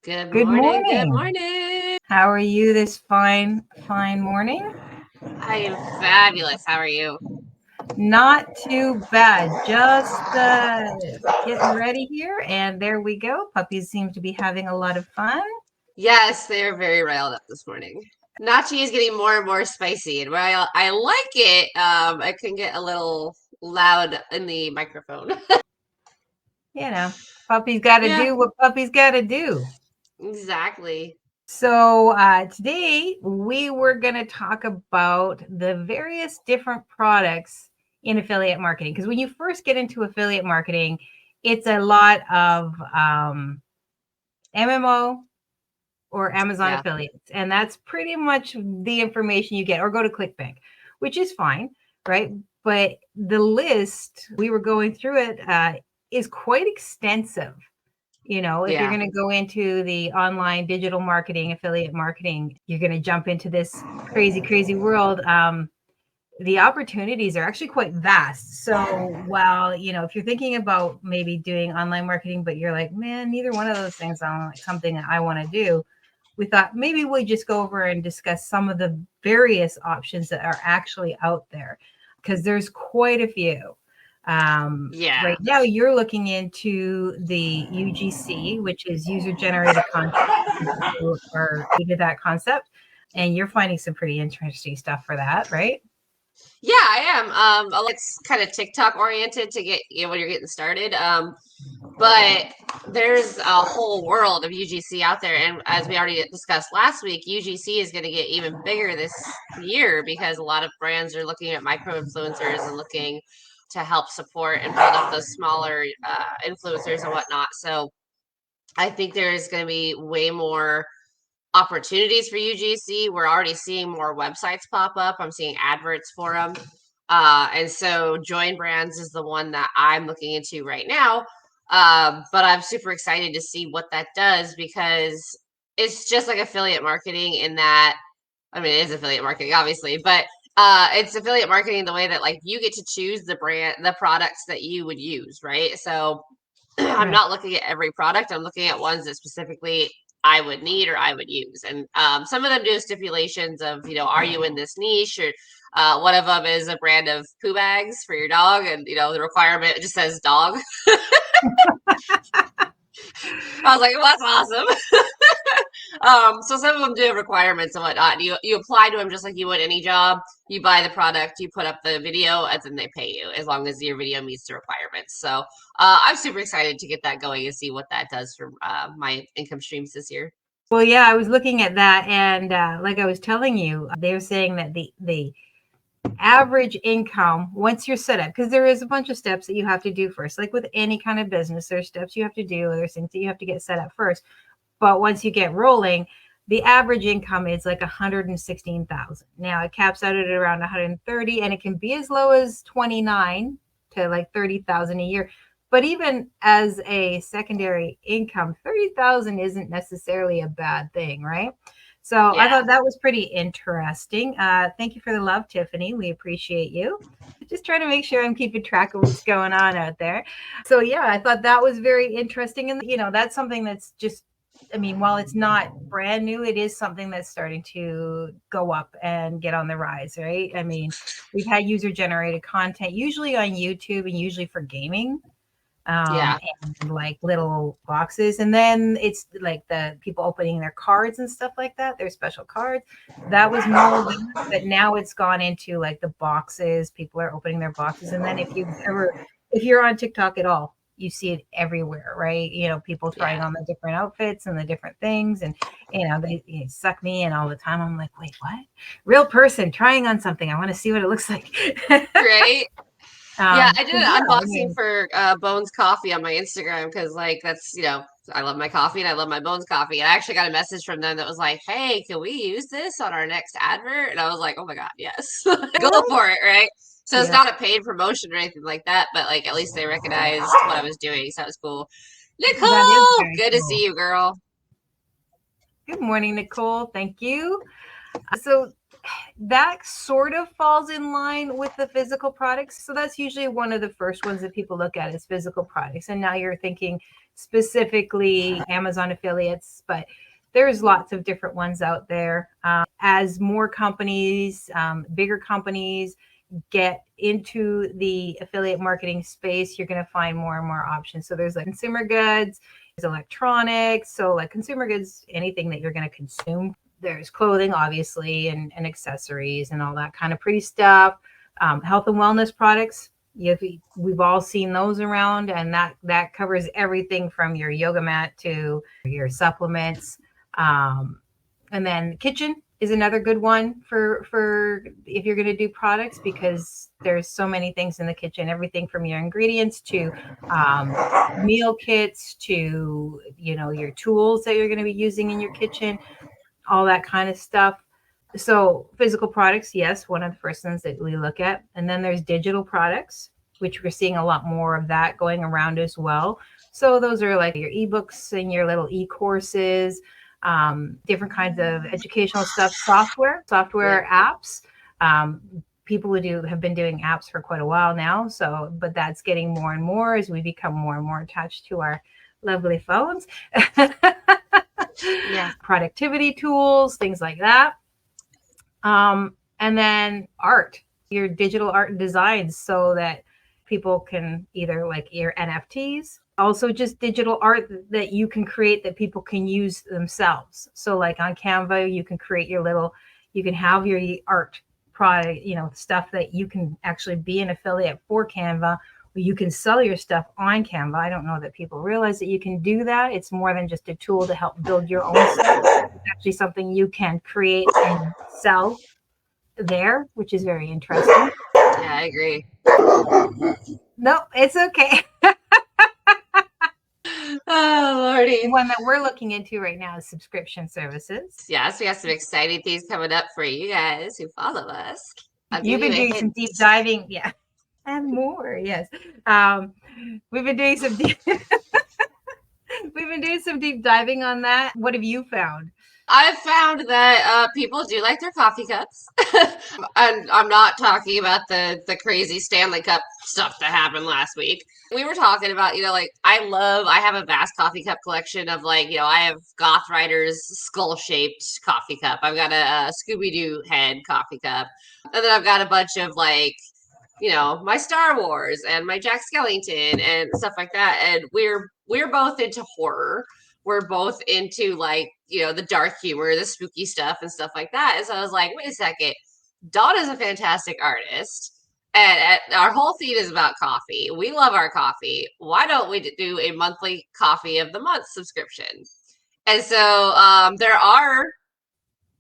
Good Good morning. Good morning. morning. How are you this fine morning? I am fabulous. How are you? Not too bad. Just getting ready here, and there we go. Puppies seem to be having a lot of fun. Yes, they're very riled up this morning. Nachi is getting more and more spicy, and while I like it, it can get a little loud in the microphone. You know, puppies got to Yeah, do what puppies got to do. exactly. So today we were going to talk about the various different products in affiliate marketing. Because when you first get into affiliate marketing, it's a lot of MMO or Amazon Yeah. affiliates. And that's pretty much the information you get, or go to ClickBank, which is fine, right? But the list, we were going through it, is quite extensive. You know, if you're Yeah. going to go into the online digital marketing, affiliate marketing, you're going to jump into this crazy, crazy world. The opportunities are actually quite vast. So while, if you're thinking about maybe doing online marketing, but you're like, man, neither one of those things sound like something that I want to do, we thought maybe we just go over and discuss some of the various options that are actually out there, because there's quite a few. Yeah. Right now, you're looking into the UGC, which is user generated content. You are new to that concept, and you're finding some pretty interesting stuff for that, right? Yeah, I am. It's kind of TikTok oriented to get when you're getting started. But there's a whole world of UGC out there, and as we already discussed last week, UGC is going to get even bigger this year because a lot of brands are looking at micro influencers and looking to help support and build up those smaller influencers and whatnot. So I think there's going to be way more opportunities for UGC. We're already seeing more websites pop up. I'm seeing adverts for them. And so Join Brands is the one that I'm looking into right now. But I'm super excited to see what that does because it's just like affiliate marketing in that, I mean, it is affiliate marketing, obviously, but it's affiliate marketing the way that like you get to choose the products that you would use, right? So I'm Right. not looking at every product. I'm looking at ones that specifically I would need or I would use. And some of them do stipulations of, are you in this niche? Or one of them is a brand of poo bags for your dog. And, the requirement just says dog. I was like, well, that's awesome. So some of them do have requirements and whatnot. You apply to them just like you would any job. You buy the product, you put up the video, and then they pay you as long as your video meets the requirements. So I'm super excited to get that going and see what that does for my income streams this year. Well, yeah, I was looking at that, and like I was telling you, they're saying that the average income once you're set up, because there is a bunch of steps that you have to do first, like with any kind of business, there's steps you have to do, there's things that you have to get set up first. But once you get rolling, the average income is like 116,000. Now it caps out at around 130, and it can be as low as 29 to like 30,000 a year. But even as a secondary income, 30,000 isn't necessarily a bad thing, right? So I Yeah. thought that was pretty interesting. Thank you for the love, Tiffany. We appreciate you. Just trying to make sure I'm keeping track of what's going on out there. So yeah, I thought that was very interesting. And that's something that's just, I mean, while it's not brand new, it is something that's starting to go up and get on the rise, right? I mean, we've had user generated content, usually on YouTube and usually for gaming, um, Yeah. and like little boxes. And then it's like the people opening their cards and stuff like that, their special cards. That was more, but now it's gone into like the boxes. People are opening their boxes. And then if you're on TikTok at all, you see it everywhere, right? People trying Yeah. on the different outfits and the different things. And, they suck me in all the time. I'm like, wait, what? Real person trying on something. I want to see what it looks like. Right. Yeah, I did So an yeah, I unboxing mean, for Bones Coffee on my Instagram because, like, that's, I love my coffee and I love my Bones Coffee. And I actually got a message from them that was like, hey, can we use this on our next advert? And I was like, oh my God, yes. Go for it, right? So it's yeah. not a paid promotion or anything like that, but, like, at least they recognized what I was doing. So that was cool. That is Nicole, very good to cool. see you, girl. Good morning, Nicole. Thank you. So that sort of falls in line with the physical products. So that's usually one of the first ones that people look at is physical products. And now you're thinking specifically Amazon affiliates, but there's lots of different ones out there. As more companies, bigger companies get into the affiliate marketing space, you're going to find more and more options. So there's like consumer goods, there's electronics. So like consumer goods, anything that you're going to consume. There's clothing, obviously, and accessories and all that kind of pretty stuff. Health and wellness products. We've all seen those around, and that covers everything from your yoga mat to your supplements. And then kitchen is another good one for if you're going to do products, because there's so many things in the kitchen, everything from your ingredients to meal kits to, your tools that you're going to be using in your kitchen, all that kind of stuff. So physical products, yes, one of the first ones that we look at. And then there's digital products, which we're seeing a lot more of that going around as well. So those are like your ebooks and your little e-courses, different kinds of educational stuff, software apps. People have been doing apps for quite a while now. So, but that's getting more and more as we become more and more attached to our lovely phones. Yeah. Productivity tools, things like that. And then art, your digital art and designs, so that people can either like your NFTs, also just digital art that you can create that people can use themselves. So like on Canva, you can create you can have your art product, stuff that you can actually be an affiliate for Canva. You can sell your stuff on Canva. I don't know that people realize that you can do that. It's more than just a tool to help build your own stuff. It's actually something you can create and sell there, which is very interesting. Yeah, I agree. No, it's okay. Oh, Lordy. The one that we're looking into right now is subscription services. Yes, we have some exciting things coming up for you guys who follow us. You've been doing some deep diving. Yeah. And more, yes. We've been doing some deep diving on that. What have you found? I've found that people do like their coffee cups. And I'm not talking about the crazy Stanley Cup stuff that happened last week. We were talking about, like, I have a vast coffee cup collection of, like, I have Goth Rider's skull-shaped coffee cup. I've got a Scooby-Doo head coffee cup. And then I've got a bunch of, like, my Star Wars and my Jack Skellington and stuff like that. And we're both into horror. We're both into, like, the dark humor, the spooky stuff and stuff like that. And so I was like, wait a second, Dawna's a fantastic artist. And our whole feed is about coffee. We love our coffee. Why don't we do a monthly coffee of the month subscription? And so there are,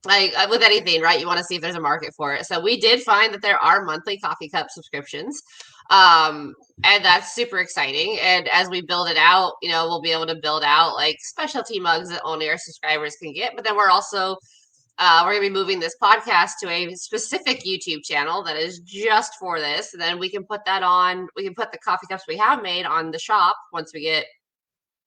like with anything, right? You want to see if there's a market for it. So we did find that there are monthly coffee cup subscriptions. And that's super exciting. And as we build it out, we'll be able to build out like specialty mugs that only our subscribers can get. But then we're also we're going to be moving this podcast to a specific YouTube channel that is just for this. And then we can put that on. We can put the coffee cups we have made on the shop once we get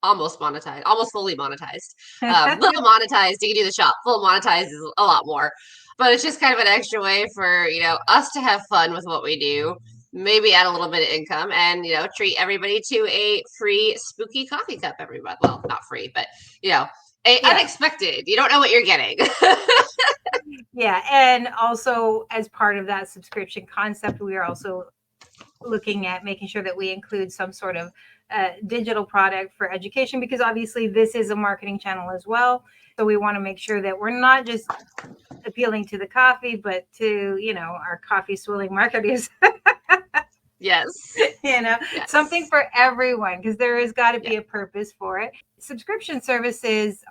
almost monetized, almost fully monetized. Little monetized, you can do the shop. Full monetized is a lot more. But it's just kind of an extra way for, us to have fun with what we do. Maybe add a little bit of income and, treat everybody to a free spooky coffee cup every month. Well, not free, but, unexpected. You don't know what you're getting. Yeah. And also as part of that subscription concept, we are also looking at making sure that we include some sort of digital product for education, because obviously this is a marketing channel as well. So we want to make sure that we're not just appealing to the coffee, but to, our coffee swilling marketers. Yes. Yes. Something for everyone, because there has got to be a purpose for it. Subscription services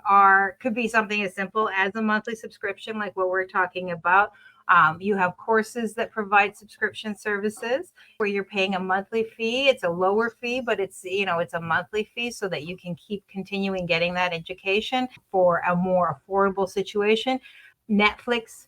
could be something as simple as a monthly subscription, like what we're talking about. You have courses that provide subscription services where you're paying a monthly fee. It's a lower fee, but it's a monthly fee so that you can keep continuing getting that education for a more affordable situation. Netflix,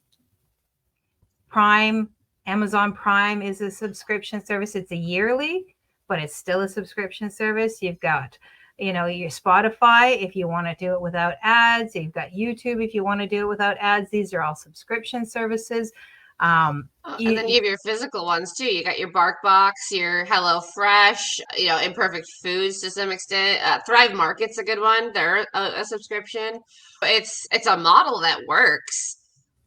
Prime, Amazon Prime is a subscription service. It's a yearly, but it's still a subscription service. You've got Your Spotify, if you want to do it without ads. You've got YouTube, if you want to do it without ads. These are all subscription services. And then you have your physical ones too. You got your Bark Box, your Hello Fresh, Imperfect Foods to some extent. Thrive Market's a good one. They're a subscription. It's a model that works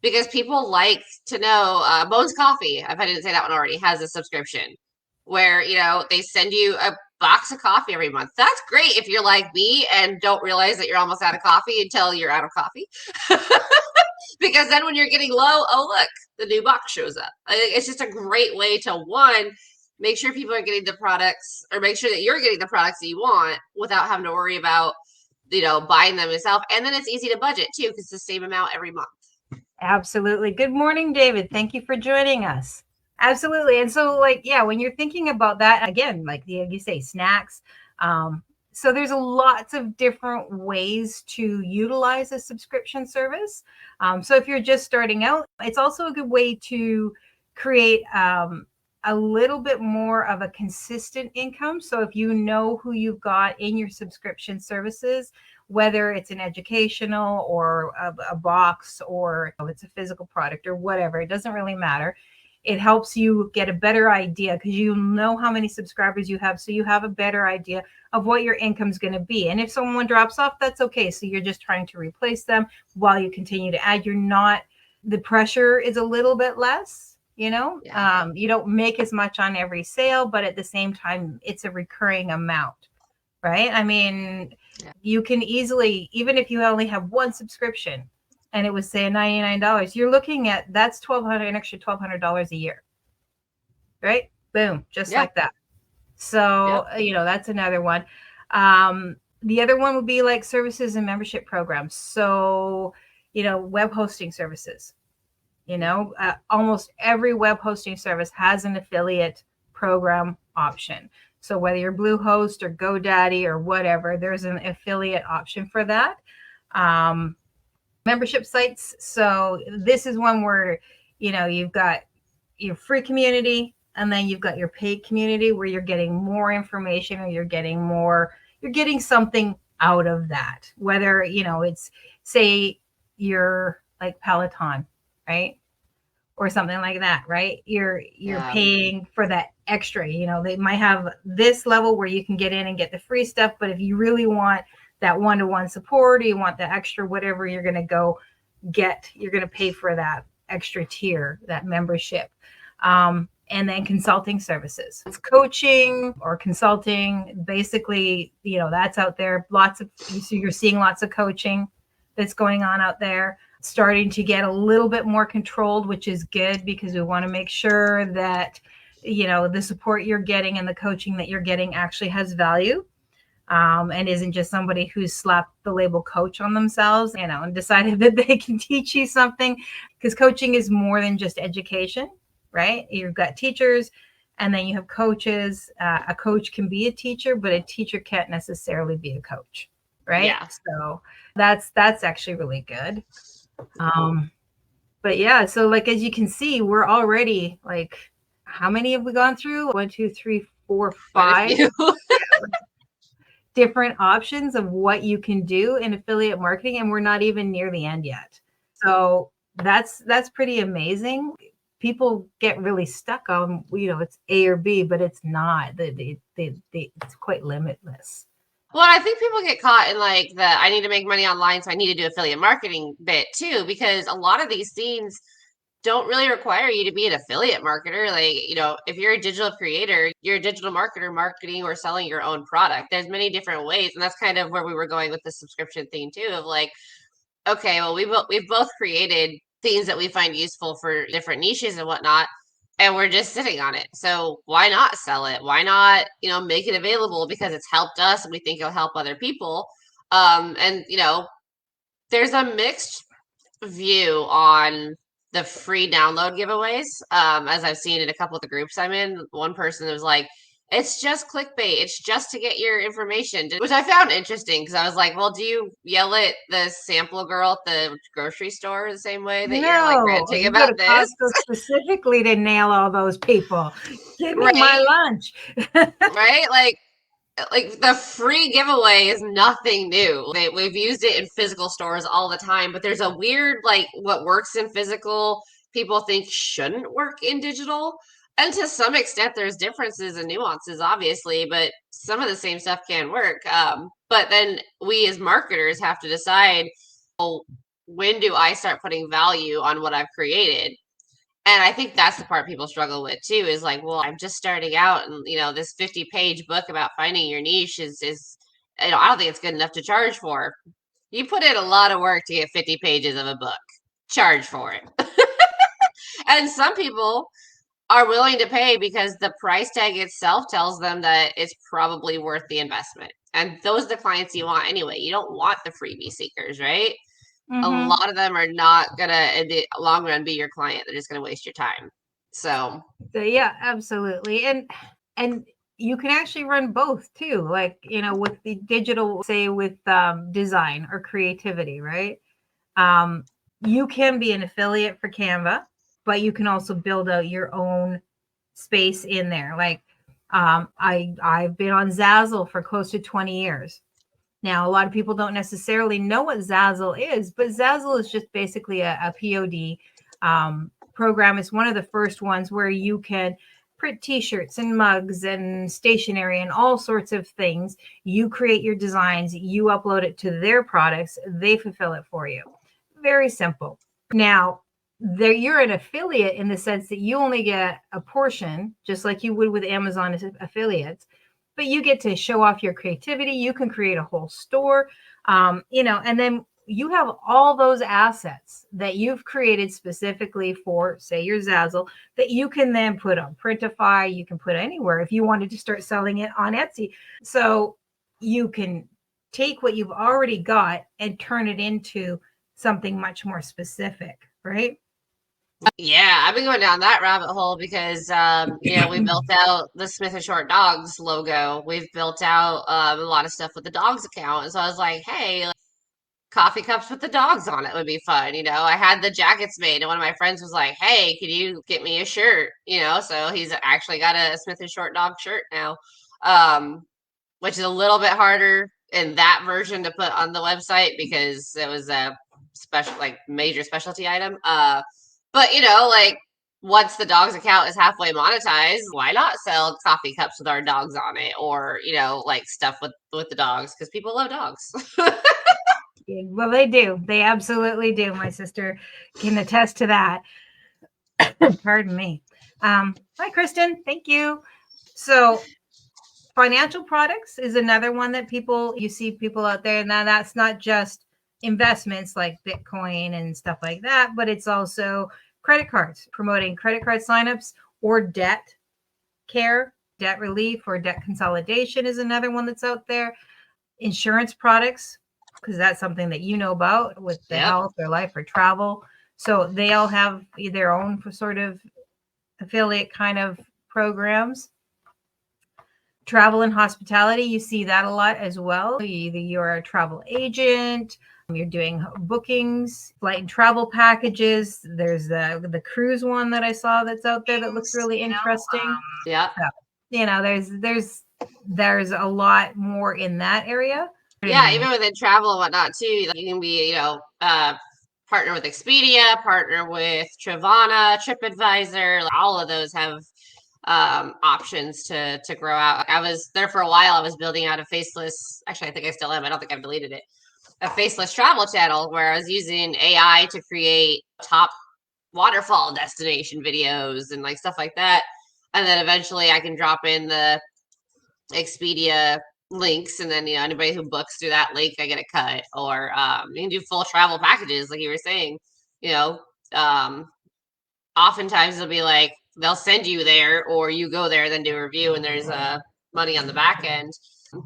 because people like to know. Bones Coffee, if I didn't say that one already, has a subscription where they send you a box of coffee every month. That's great if you're like me and don't realize that you're almost out of coffee until you're out of coffee. Because then when you're getting low, oh look, the new box shows up. I think it's just a great way to, one, make sure people are getting the products, or make sure that you're getting the products that you want without having to worry about buying them yourself. And then it's easy to budget too, because it's the same amount every month. Absolutely. Good morning, David. Thank you for joining us. Absolutely. And so when you're thinking about that, again, like you say, snacks, so there's lots of different ways to utilize a subscription service. So if you're just starting out, it's also a good way to create a little bit more of a consistent income. So if you know who you've got in your subscription services, whether it's an educational or a box, or it's a physical product or whatever, it doesn't really matter. It helps you get a better idea because you know how many subscribers you have. So you have a better idea of what your income's going to be. And if someone drops off, that's okay. So you're just trying to replace them while you continue to add. The pressure is a little bit less, Yeah. You don't make as much on every sale, but at the same time, it's a recurring amount, right? I mean, you can easily, even if you only have one subscription, and it was say $99, you're looking at that's an extra $1,200 a year, right? Boom, just like that. So that's another one. The other one would be like services and membership programs. So web hosting services. Almost every web hosting service has an affiliate program option. So whether you're Bluehost or GoDaddy or whatever, there's an affiliate option for that. Membership sites. So this is one where, you've got your free community and then you've got your paid community where you're getting more information or you're getting something out of that. Whether, it's say you're like Peloton, right? Or something like that, right? You're paying for that extra, they might have this level where you can get in and get the free stuff. But if you really want that one-to-one support, or you want the extra, whatever you're going to go get, you're going to pay for that extra tier, that membership. And then consulting services. It's coaching or consulting. Basically, that's out there. You're seeing lots of coaching that's going on out there, starting to get a little bit more controlled, which is good because we want to make sure that, the support you're getting and the coaching that you're getting actually has value. And isn't just somebody who's slapped the label coach on themselves, and decided that they can teach you something, because coaching is more than just education, right? You've got teachers and then you have coaches. A coach can be a teacher, but a teacher can't necessarily be a coach, right? Yeah. So that's actually really good. But yeah, so as you can see, we're already how many have we gone through? 1, 2, 3, 4, 5. Different options of what you can do in affiliate marketing, and we're not even near the end yet. So that's pretty amazing. People get really stuck on it's A or B, but it's not. It's quite limitless. Well, I think people get caught in I need to make money online, so I need to do affiliate marketing bit too, because a lot of these things don't really require you to be an affiliate marketer. If you're a digital creator, you're a digital marketer marketing or selling your own product. There's many different ways. And that's kind of where we were going with the subscription thing too, of okay, well, we've both created things that we find useful for different niches and whatnot, and we're just sitting on it. So why not sell it? Why not, make it available because it's helped us and we think it'll help other people. And there's a mixed view on the free download giveaways. As I've seen in a couple of the groups I'm in, one person was like, it's just clickbait. It's just to get your information, which I found interesting because I was like, well, do you yell at the sample girl at the grocery store the same way that you're ranting you about go to this? Costco specifically to nail all those people. Give me my lunch. Right? like the free giveaway is nothing new. We've used it in physical stores all the time, but there's a weird, like, what works in physical, people think shouldn't work in digital. And to some extent, there's differences and nuances, obviously, but some of the same stuff can work. But then we as marketers have to decide, well, when do I start putting value on what I've created? And I think that's the part people struggle with too, is like, well, I'm just starting out and this 50-page book about finding your niche is I don't think it's good enough to charge for. You put in a lot of work to get 50 pages of a book. Charge for it. And some people are willing to pay because the price tag itself tells them that it's probably worth the investment. And those are the clients you want anyway. You don't want the freebie seekers, right? A lot of them are not gonna in the long run be your client. They're just gonna waste your time. So Yeah, absolutely. And you can actually run both too, like, with the digital, say with design or creativity, right? You can be an affiliate for Canva, but you can also build out your own space in there. Like, I've been on Zazzle for close to 20 years. Now, a lot of people don't necessarily know what Zazzle is, but Zazzle is just basically a POD program. It's one of the first ones where you can print t-shirts and mugs and stationery and all sorts of things. You create your designs, you upload it to their products, they fulfill it for you. Very simple. Now, you're an affiliate in the sense that you only get a portion, just like you would with Amazon affiliates, but you get to show off your creativity. You can create a whole store, and then you have all those assets that you've created specifically for, say, your Zazzle, that you can then put on Printify. You can put anywhere if you wanted to start selling it on Etsy. So you can take what you've already got and turn it into something much more specific, right? yeah, I've been going down that rabbit hole because we built out the Smith and Short Dogs logo. We've built out a lot of stuff with the dogs account, and so I was like, hey, coffee cups with the dogs on it would be fun. I had the jackets made, and one of my friends was like, hey, can you get me a shirt? So he's actually got a Smith and Short Dog shirt now, which is a little bit harder in that version to put on the website because it was a special, like, major specialty item. But like, once the dogs account is halfway monetized, why not sell coffee cups with our dogs on it, or like stuff with the dogs, because people love dogs. Well, they do. They absolutely do. My sister can attest to that. Pardon me. Hi, Kristen. Thank you. So, financial products is another one that you see people out there. Now, that's not just investments like Bitcoin and stuff like that, but it's also credit cards, promoting credit card signups, or debt care, debt relief, or debt consolidation is another one that's out there. Insurance products, because that's something that you know about with the health or life or travel. So they all have their own sort of affiliate kind of programs. Travel and hospitality, you see that a lot as well. Either you're a travel agent, you're doing bookings, flight and travel packages. There's the cruise one that I saw that's out there that looks really interesting. Yeah. So, there's a lot more in that area. Yeah, even within travel and whatnot too. Like, you can be, partner with Expedia, partner with Trivana, TripAdvisor. Like, all of those have options to grow out. I was there for a while. I was building out a faceless. Actually, I think I still am. I don't think I've deleted it. A faceless travel channel where I was using AI to create top waterfall destination videos and like stuff like that. And then eventually I can drop in the Expedia links, and then anybody who books through that link, I get a cut. Or you can do full travel packages, like you were saying. Oftentimes it'll be like they'll send you there, or you go there, then do a review, and there's money on the back end.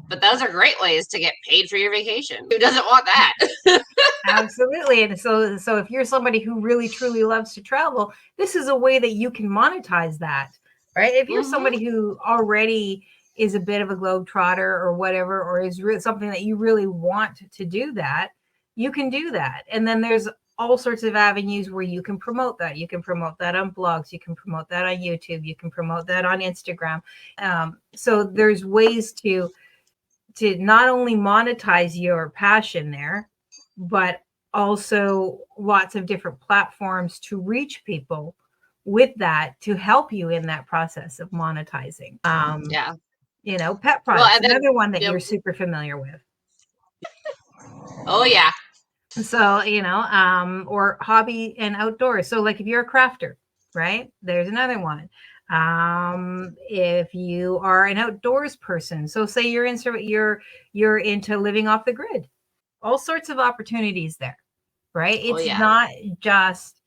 But those are great ways to get paid for your vacation. Who doesn't want that? Absolutely. And so if you're somebody who really truly loves to travel, this is a way that you can monetize that, right? If you're somebody who already is a bit of a globetrotter or whatever, or is something that you really want to do that, you can do that. And then there's all sorts of avenues where you can promote that. You can promote that on blogs. You can promote that on YouTube. You can promote that on Instagram. So there's ways to to not only monetize your passion there, but also lots of different platforms to reach people with that to help you in that process of monetizing. Yeah. Pet Well, products, and then, another one that you know, you're super familiar with. oh yeah. So, or hobby and outdoors. So, like if you're a crafter, right? There's another one. If you are an outdoors person, so say you're into living off the grid, all sorts of opportunities there, right? Oh It's yeah. not just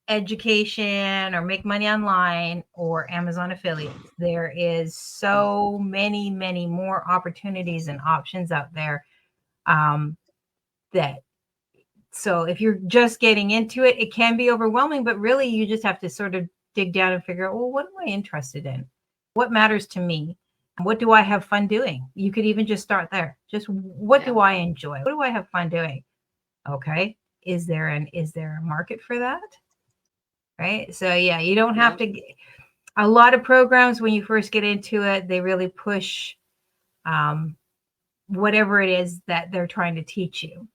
education or make money online or Amazon affiliates. There is so many, many more opportunities and options out there. That So if you're just getting into it, it can be overwhelming, but really you just have to sort of dig down and figure out, well, what am I interested in? What matters to me? What do I have fun doing? You could even just start there. Just what Yeah. do I enjoy? What do I have fun doing? Okay. Is there a market for that? Right. So yeah, you don't have Yeah. to. A lot of programs when you first get into it, they really push um, whatever it is that they're trying to teach you.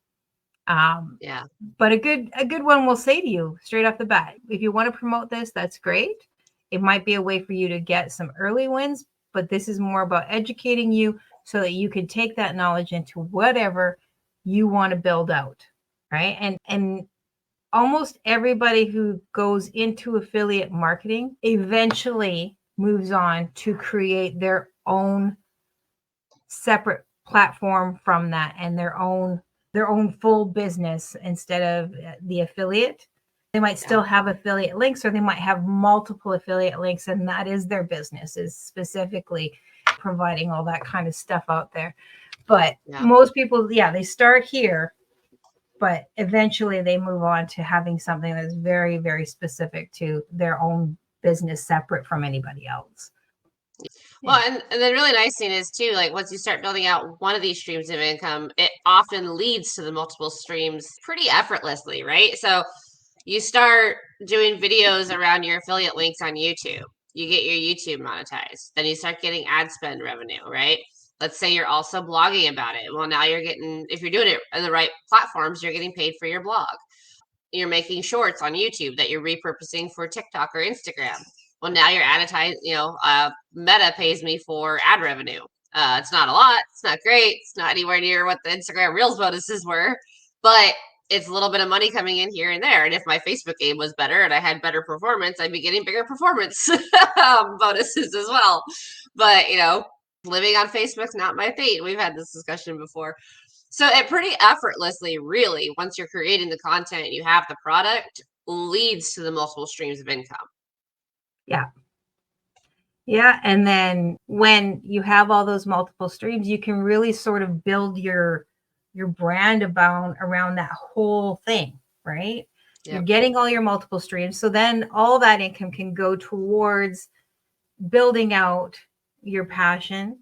Um, Yeah. but a good one will say to you straight off the bat, if you want to promote this, that's great. It might be a way for you to get some early wins, but this is more about educating you so that you can take that knowledge into whatever you want to build out, right? And almost everybody who goes into affiliate marketing eventually moves on to create their own separate platform from that and their own full business instead of the affiliate. They might Yeah. still have affiliate links, or they might have multiple affiliate links, and that is their business, is specifically providing all that kind of stuff out there. But Yeah. most people, yeah, they start here, but eventually they move on to having something that's very, very specific to their own business, separate from anybody else. Well, Yeah. and the really nice thing is too, like once you start building out one of these streams of income, it often leads to the multiple streams pretty effortlessly, right? So you start doing videos around your affiliate links on YouTube. You get your YouTube monetized. Then you start getting ad spend revenue, right? Let's say you're also blogging about it. Well, now you're getting, if you're doing it in the right platforms, you're getting paid for your blog. You're making shorts on YouTube that you're repurposing for TikTok or Instagram. Well, now you're advertising, Meta pays me for ad revenue. It's not a lot. It's not great. It's not anywhere near what the Instagram Reels bonuses were, but it's a little bit of money coming in here and there. And if my Facebook game was better and I had better performance, I'd be getting bigger performance bonuses as well. But, living on Facebook's not my fate. We've had this discussion before. So it pretty effortlessly, really, once you're creating the content and you have the product, leads to the multiple streams of income. Yeah. Yeah. And then when you have all those multiple streams, you can really sort of build your brand about around that whole thing, right? You're Yep. getting all your multiple streams. So then all that income can go towards building out your passion.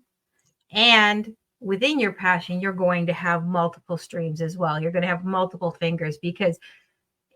And within your passion, you're going to have multiple streams as well. You're going to have multiple fingers, because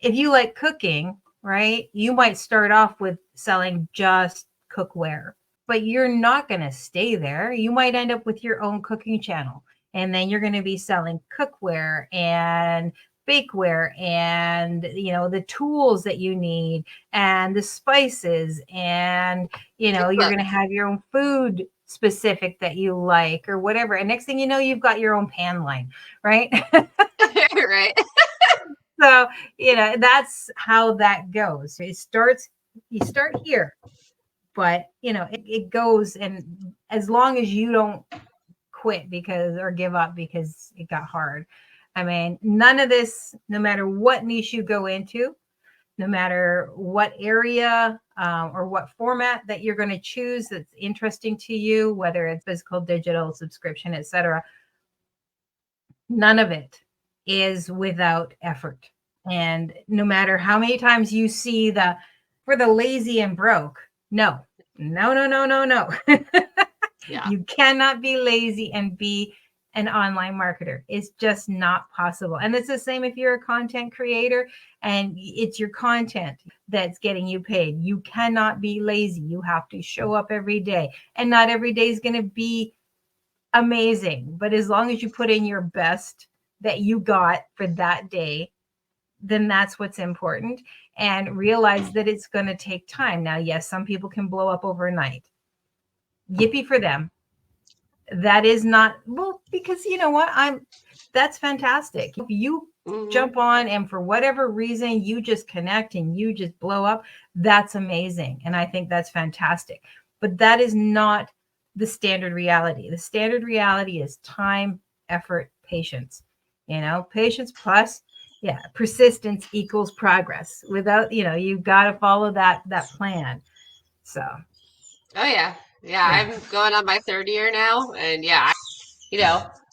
if you like cooking, right, you might start off with selling just cookware, but you're not going to stay there. You might end up with your own cooking channel, and then you're going to be selling cookware and bakeware and the tools that you need and the spices, and you're going to have your own food specific that you like or whatever, and next thing you know, you've got your own pan line, right? Right. So, that's how that goes. You start here, but it goes, and as long as you don't quit or give up because it got hard. I mean, none of this, no matter what niche you go into, no matter what area or what format that you're going to choose that's interesting to you, whether it's physical, digital, subscription, etc., none of it is without effort. And no matter how many times you see for the lazy and broke, no. Yeah. You cannot be lazy and be an online marketer. It's just not possible. And it's the same if you're a content creator and it's your content that's getting you paid. You cannot be lazy. You have to show up every day. And not every day is going to be amazing. But as long as you put in your best that you got for that day, then that's what's important. And realize that it's going to take time. Now, yes, some people can blow up overnight. Yippee for them. That is not, well, because you know what? That's fantastic. If you jump on and for whatever reason you just connect and you just blow up, that's amazing. And I think that's fantastic. But that is not the standard reality. The standard reality is time, effort, patience. Patience plus, yeah, persistence equals progress. Without, you've got to follow that plan. So. Oh yeah. I'm going on my third year now, and I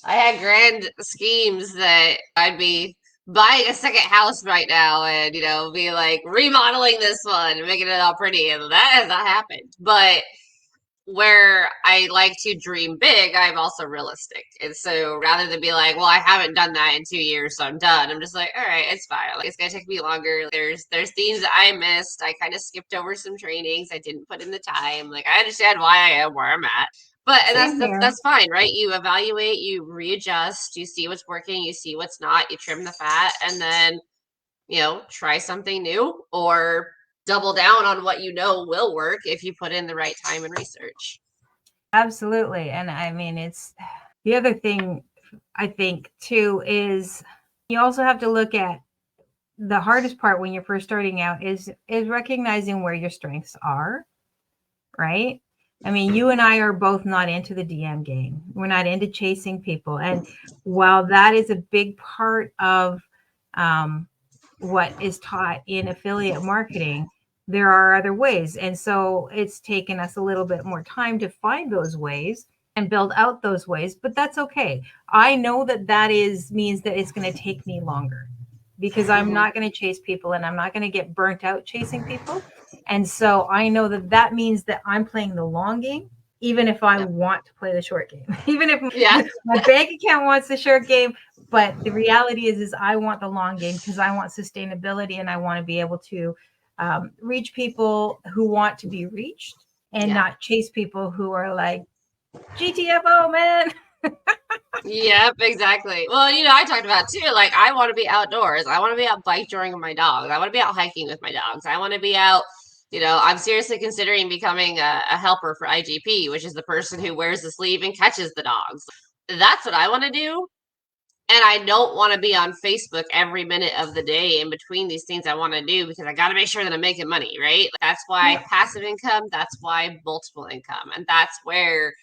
had grand schemes that I'd be buying a second house right now and, be like remodeling this one and making it all pretty. And that has not happened. But where I like to dream big, I'm also realistic. And so rather than be like, well, I haven't done that in 2 years, so I'm done. I'm just like, all right, it's fine. Like, it's gonna take me longer. There's things that I missed. I kind of skipped over some trainings. I didn't put in the time. Like, I understand why I am where I'm at. But that's fine, right? You evaluate, you readjust, you see what's working, you see what's not, you trim the fat, and then try something new or double down on what will work if you put in the right time and research. Absolutely. And I mean, it's the other thing I think too is you also have to look at the hardest part when you're first starting out is recognizing where your strengths are, right? I mean, you and I are both not into the DM game. We're not into chasing people. And while that is a big part of what is taught in affiliate marketing, there are other ways. And so it's taken us a little bit more time to find those ways and build out those ways, but that's okay. I know that means that it's going to take me longer because I'm not going to chase people and I'm not going to get burnt out chasing people. And so I know that means that I'm playing the long game, even if I want to play the short game, even if my bank account wants the short game. But the reality is I want the long game because I want sustainability and I want to be able to reach people who want to be reached and not chase people who are like, GTFO, man. Yep, exactly. Well, I talked about too, like I want to be outdoors. I want to be out bike touring with my dogs. I want to be out hiking with my dogs. I want to be out, I'm seriously considering becoming a helper for IGP, which is the person who wears the sleeve and catches the dogs. That's what I want to do. And I don't want to be on Facebook every minute of the day in between these things I want to do because I got to make sure that I'm making money, right? That's why passive income, that's why multiple income. And that's where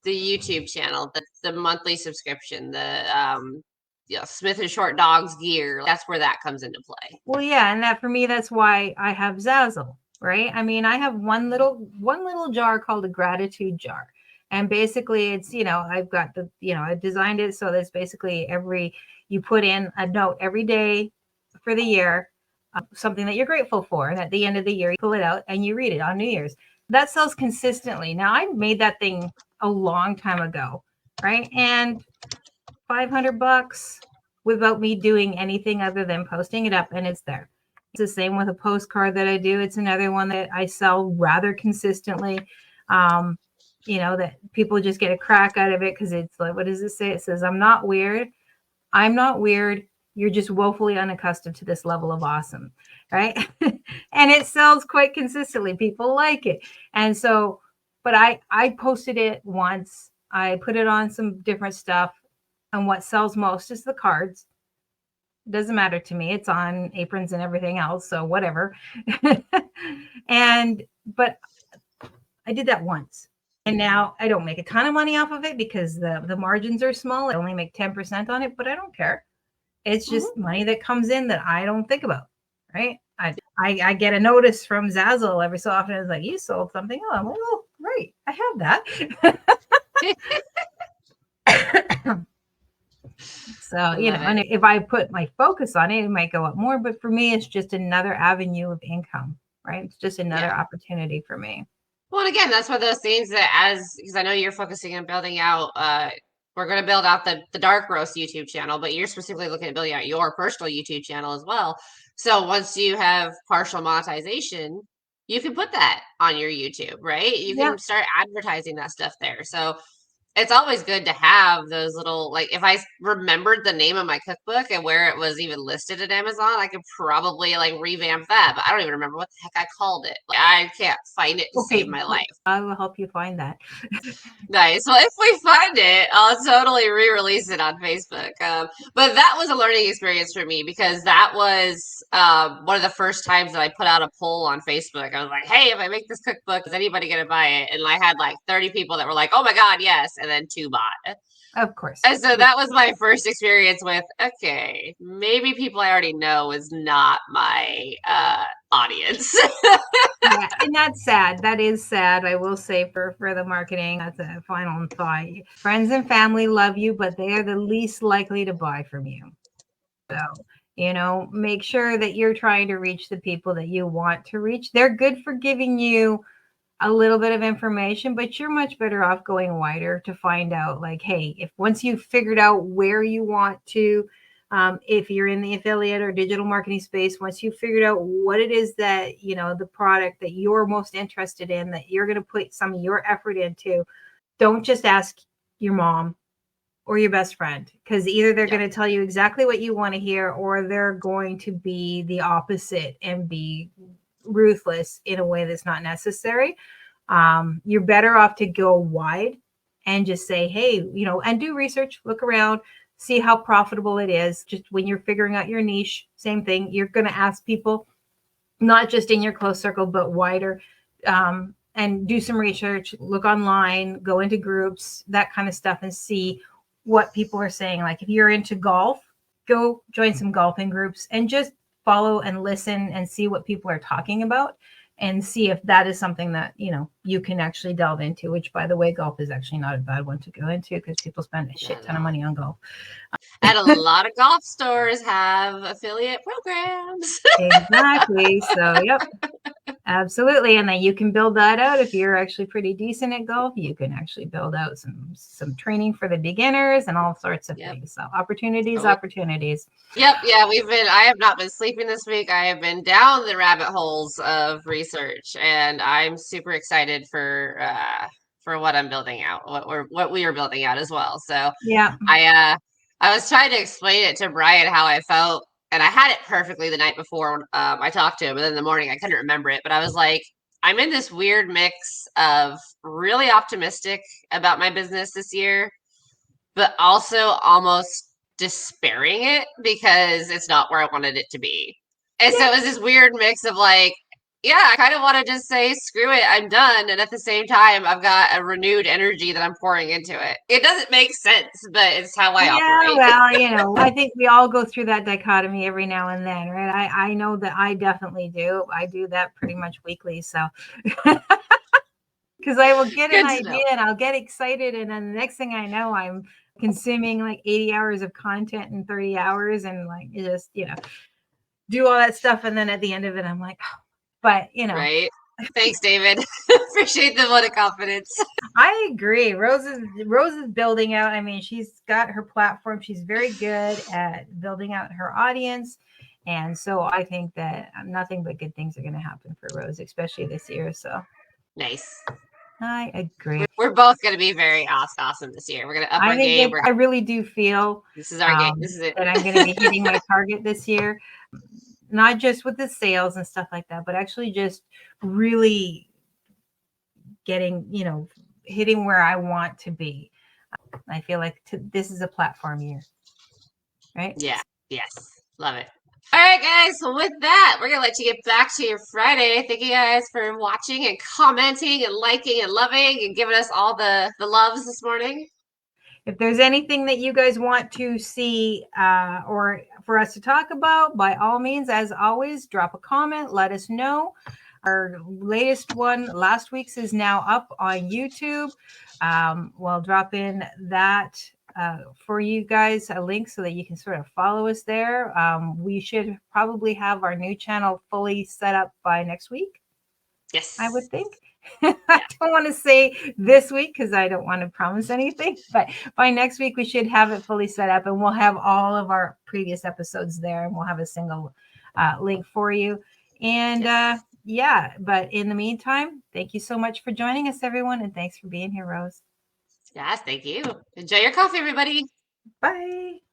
the YouTube channel, the monthly subscription, the Smith and Short Dogs gear, that's where that comes into play. Well, yeah, and that for me, that's why I have Zazzle, right? I mean, I have one little jar called a gratitude jar. And basically it's, I've got I designed it so that's basically you put in a note every day for the year, something that you're grateful for. And at the end of the year, you pull it out and you read it on New Year's. That sells consistently. Now I made that thing a long time ago, right? And $500 without me doing anything other than posting it up and it's there. It's the same with a postcard that I do. It's another one that I sell rather consistently. That people just get a crack out of it because it's like, what does it say? It says, I'm not weird. I'm not weird. You're just woefully unaccustomed to this level of awesome, right? And it sells quite consistently. People like it. And so, but I posted it once. I put it on some different stuff. And what sells most is the cards. It doesn't matter to me. It's on aprons and everything else. So whatever. But I did that once. And now I don't make a ton of money off of it because the margins are small. I only make 10% on it, but I don't care. It's just money that comes in that I don't think about, right? I get a notice from Zazzle every so often. It's like, you sold something. Oh, I'm like, oh, right. I have that. So, and if I put my focus on it, it might go up more. But for me, it's just another avenue of income, right? It's just another opportunity for me. Well, and again, that's one of those things that because I know you're focusing on building out, we're going to build out the Dark Roast YouTube channel, but you're specifically looking at building out your personal YouTube channel as well. So once you have partial monetization, you can put that on your YouTube, right? You can start advertising that stuff there. So it's always good to have those little, like, if I remembered the name of my cookbook and where it was even listed at Amazon, I could probably like revamp that, but I don't even remember what the heck I called it. Like, I can't find it to save Okay, my life. I will help you find that. Nice. Well, if we find it, I'll totally re-release it on Facebook. But that was a learning experience for me because that was one of the first times that I put out a poll on Facebook. I was like, "Hey, if I make this cookbook, is anybody gonna buy it?" And I had like 30 people that were like, "Oh my God, yes!" And then 2 bought. Of course. And so that was my first experience with, okay, maybe people I already know is not my audience. Yeah, and that's sad. That is sad. I will say for the marketing, that's a final thought. Friends and family love you, but they are the least likely to buy from you. So, make sure that you're trying to reach the people that you want to reach. They're good for giving you a little bit of information, but you're much better off going wider to find out, like, hey, if once you've figured out where you want to, if you're in the affiliate or digital marketing space, once you've figured out what it is that, the product that you're most interested in, that you're going to put some of your effort into, don't just ask your mom or your best friend, because either they're going to tell you exactly what you want to hear, or they're going to be the opposite and be ruthless in a way that's not necessary. You're better off to go wide and just say, hey, and do research, look around, see how profitable it is. Just when you're figuring out your niche, same thing. You're going to ask people, not just in your close circle, but wider, and do some research, look online, go into groups, that kind of stuff, and see what people are saying. Like if you're into golf, go join some golfing groups and just follow and listen and see what people are talking about, and see if that is something that you can actually delve into, which, by the way, golf is actually not a bad one to go into because people spend a shit ton of money on golf. And a lot of golf stores have affiliate programs. Exactly. So, yep. Absolutely. And then you can build that out. If you're actually pretty decent at golf, you can actually build out some training for the beginners and all sorts of things. So opportunities. Yep. Yeah. I have not been sleeping this week. I have been down the rabbit holes of research, and I'm super excited for what I'm building out, what we are building out as well. So yeah, I was trying to explain it to Brian how I felt, and I had it perfectly the night before I talked to him, and then in the morning I couldn't remember it. But I was like, I'm in this weird mix of really optimistic about my business this year, but also almost despairing it because it's not where I wanted it to be. And so it was this weird mix of like, yeah, I kind of want to just say, screw it, I'm done. And at the same time, I've got a renewed energy that I'm pouring into it. It doesn't make sense, but it's how I operate. Well, I think we all go through that dichotomy every now and then, right? I know that I definitely do. I do that pretty much weekly. So, because I will get an idea and I'll get excited. And then the next thing I know, I'm consuming like 80 hours of content in 30 hours and like just, do all that stuff. And then at the end of it, I'm like, oh. But, Right. Thanks, David. Appreciate the vote of confidence. I agree. Rose is building out. I mean, she's got her platform. She's very good at building out her audience. And so I think that nothing but good things are going to happen for Rose, especially this year. So nice. I agree. We're both going to be very awesome this year. We're going to up our game. I really do feel this is our game. This is it. That I'm going to be hitting my target this year. Not just with the sales and stuff like that, but actually just really getting, hitting where I want to be. I feel like this is a platform year, right? Yeah. Yes. Love it. All right, guys. So with that, we're going to let you get back to your Friday. Thank you guys for watching and commenting and liking and loving and giving us all the loves this morning. If there's anything that you guys want to see or for us to talk about, by all means, as always, drop a comment. Let us know. Our latest one, last week's, is now up on YouTube. We'll drop in that for you guys, a link so that you can sort of follow us there. We should probably have our new channel fully set up by next week. Yes. I would think. I don't want to say this week because I don't want to promise anything, but by next week we should have it fully set up, and we'll have all of our previous episodes there, and we'll have a single link for you. And but in the meantime, thank you so much for joining us, everyone, and thanks for being here, Rose. Yes, thank you. Enjoy your coffee, everybody. Bye.